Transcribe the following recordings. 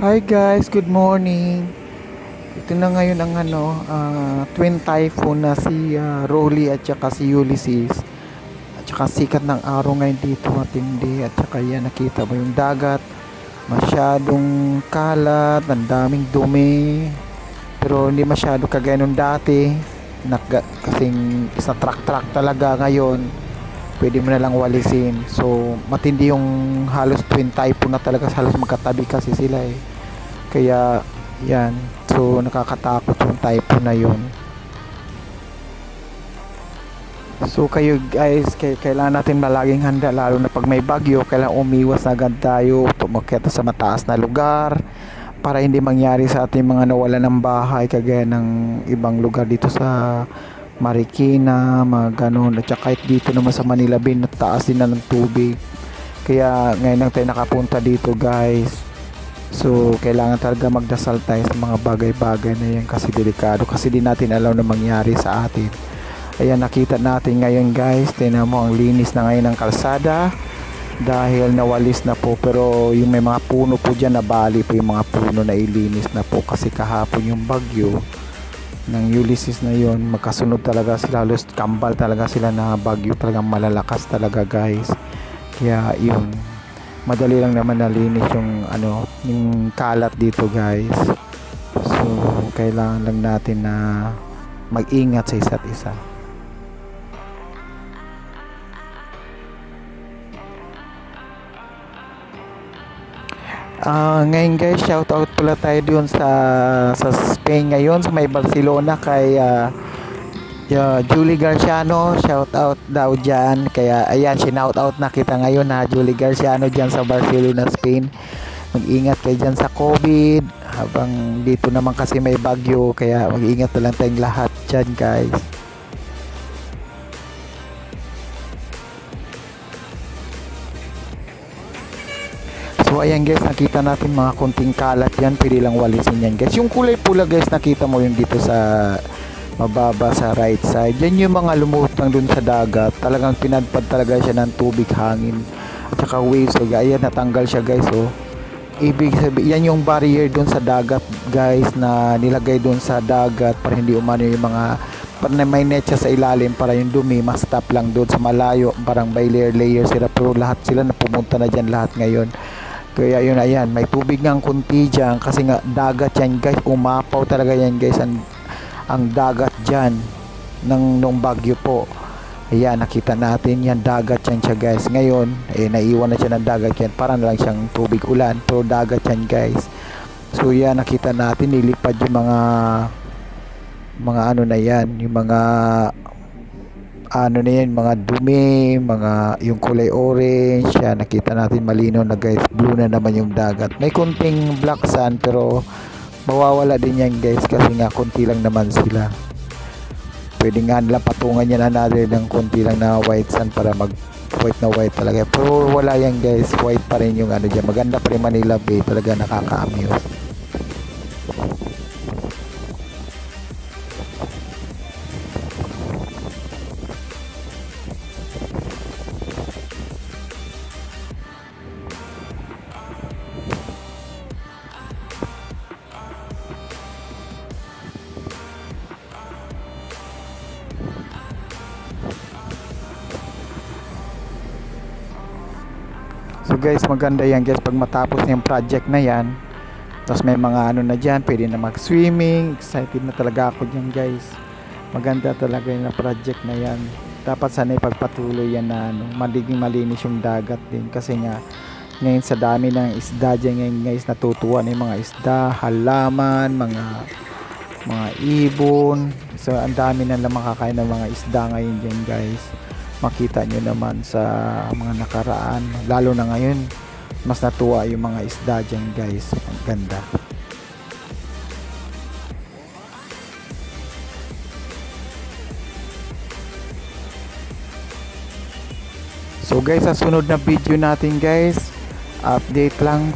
Hi guys, good morning. Ito na ngayon ang twin typhoon na si Rolly at saka si Ulysses. At saka sikat ng araw ngayon dito, matindi. At saka yan, nakita mo yung dagat. Masyadong kalat, ang daming dumi. Pero hindi masyado kagaya nung dati. Kasing isa truck talaga ngayon. Pwede mo na lang walisin. So, matindi yung halos twin typhoon na talaga. Halos magkatabi kasi sila eh. Kaya, yan. So, nakakatakot yung typhoon na yun. So, kayo guys, kailangan natin malaging handa. Lalo na pag may bagyo, kailangan umiwas na agad tayo. Tumakyat sa mataas na lugar. Para hindi mangyari sa ating mga nawala ng bahay. Kagaya ng ibang lugar dito sa Marikina, mga ganun. At saka kahit dito naman sa Manila Bay, taas din na ng tubig. Kaya ngayon lang tayo nakapunta dito guys. So kailangan talaga magdasal tayo sa mga bagay-bagay na yan kasi delikado. Kasi di natin alam na mangyari sa atin. Ayan, nakita natin ngayon guys. Tingnan mo ang linis na ngayon ng kalsada. Dahil nawalis na po. Pero yung may mga puno po dyan, nabali po yung mga puno na ilinis na po. Kasi kahapon yung bagyo ng Ulysses na yon, magkasunod talaga sila, halos kambal talaga sila na bagyo, talagang malalakas talaga guys. Kaya yun, madali lang naman nalinis yung kalat dito guys. So kailangan lang natin na mag-ingat sa isa't isa. Ngayon guys, shout out pala tayo doon sa Spain ngayon, sa may Barcelona kay Julie Garciano. Shout out daw dyan. Kaya ayan, shout out na kita ngayon na Julie Garciano dyan sa Barcelona, Spain. Mag-ingat kayo dyan sa COVID. Habang dito naman kasi may bagyo, kaya mag-ingat na lang tayong lahat dyan guys. So ayan guys, nakita natin mga konting kalat yan. Pwede lang walisin yan guys. Yung kulay pula guys, nakita mo yung dito sa mababa sa right side. Yan yung mga lumutang dun sa dagat. Talagang pinadpad talaga siya ng tubig, hangin at saka waves. So ayan, natanggal siya guys. So ibig sabihin, yan yung barrier dun sa dagat guys, na nilagay dun sa dagat para hindi umano yung mga, para may net siya sa ilalim para yung dumi mas stop lang dun sa malayo. Parang by layer sila, pero lahat sila na pumunta na dyan lahat ngayon. Kaya yun, ayan, may tubig ng kunti dyan kasi nga dagat yan guys, umapaw talaga yan guys ang dagat dyan nung bagyo po. Ayan, nakita natin yan, dagat yan siya guys. Ngayon naiwan na siya ng dagat yan, parang lang siyang tubig ulan, pero dagat yan guys. So yan, nakita natin nilipad yung mga ano na yan, yung mga ano na yan, mga dumi, mga yung kulay orange. Yan, nakita natin malinaw na guys, blue na naman yung dagat. May kunting black sand pero mawawala din yan guys kasi nga konti lang naman sila. Pwede nga nila patungan yan another ng konti lang na white sand para mag white na white talaga. Pero wala yan guys, white pa rin yung ano dyan. Maganda pa rin Manila Bay, talaga nakaka-amuse. So guys, maganda yan guys pag matapos na yung project na yan. Tapos may mga ano na dyan, pwede na mag-swimming. Excited na talaga ako dyan guys. Maganda talaga yung project na yan. Dapat sana ipagpatuloy yan na magiging malinis yung dagat din. Kasi nga, ngayon sa dami ng isda dyan ngayon guys, natutuwa na yung mga isda, halaman, mga ibon. So ang dami na lang makakain ng mga isda ngayon dyan guys. Makita nyo naman sa mga nakaraan, lalo na ngayon mas natuwa yung mga isda dyan guys. Ang ganda. So guys, sa sunod na video natin guys, update lang,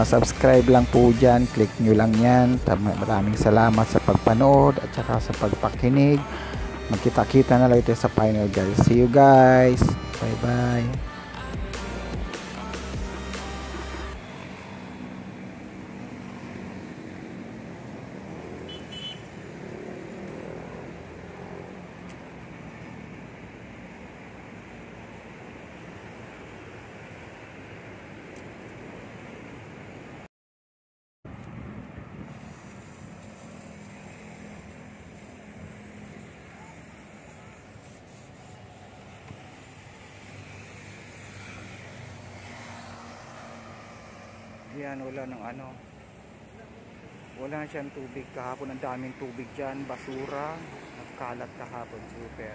subscribe lang po dyan, click nyo lang yan. Maraming salamat sa pagpanood at saka sa pagpakinig. Magkita-kita na lang ito sa final guys. See you guys. Bye bye. Yan, wala ng ano. Wala na siyang tubig kahapon. Ang daming tubig dyan. Basura. Nagkalat kahapon. Super.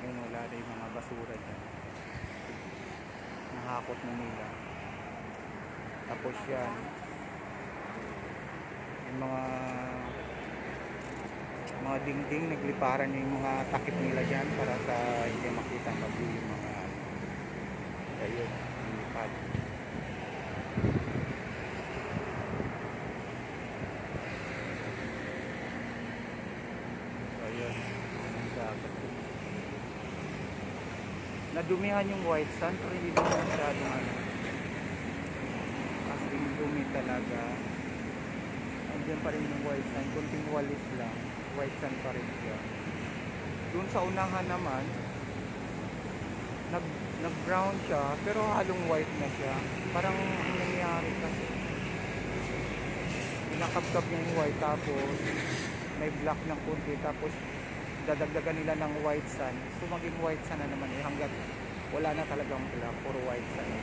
Ngayon wala na yung mga basura dyan. Nahakot na nila. Tapos yan. Yung mga dingding. Nagliparan yung mga takip nila dyan para sa hindi makita bagyo yung mga ayun. Lipad. Ayan, ang dagat. Nadumihan yung white sand pero hindi naman masyadong ano. As in dumi talaga. Andiyan pa rin yung white sand. Kunting walis lang. White sand pa rin siya. Doon sa unahan naman, nag-brown siya pero halong white na siya. Parang ang nangyari kasi nakabkab yung white tapos may black ng kunti tapos dadagdagan nila ng white sand so maging white sand na naman hanggat wala na talagang black, puro white sand.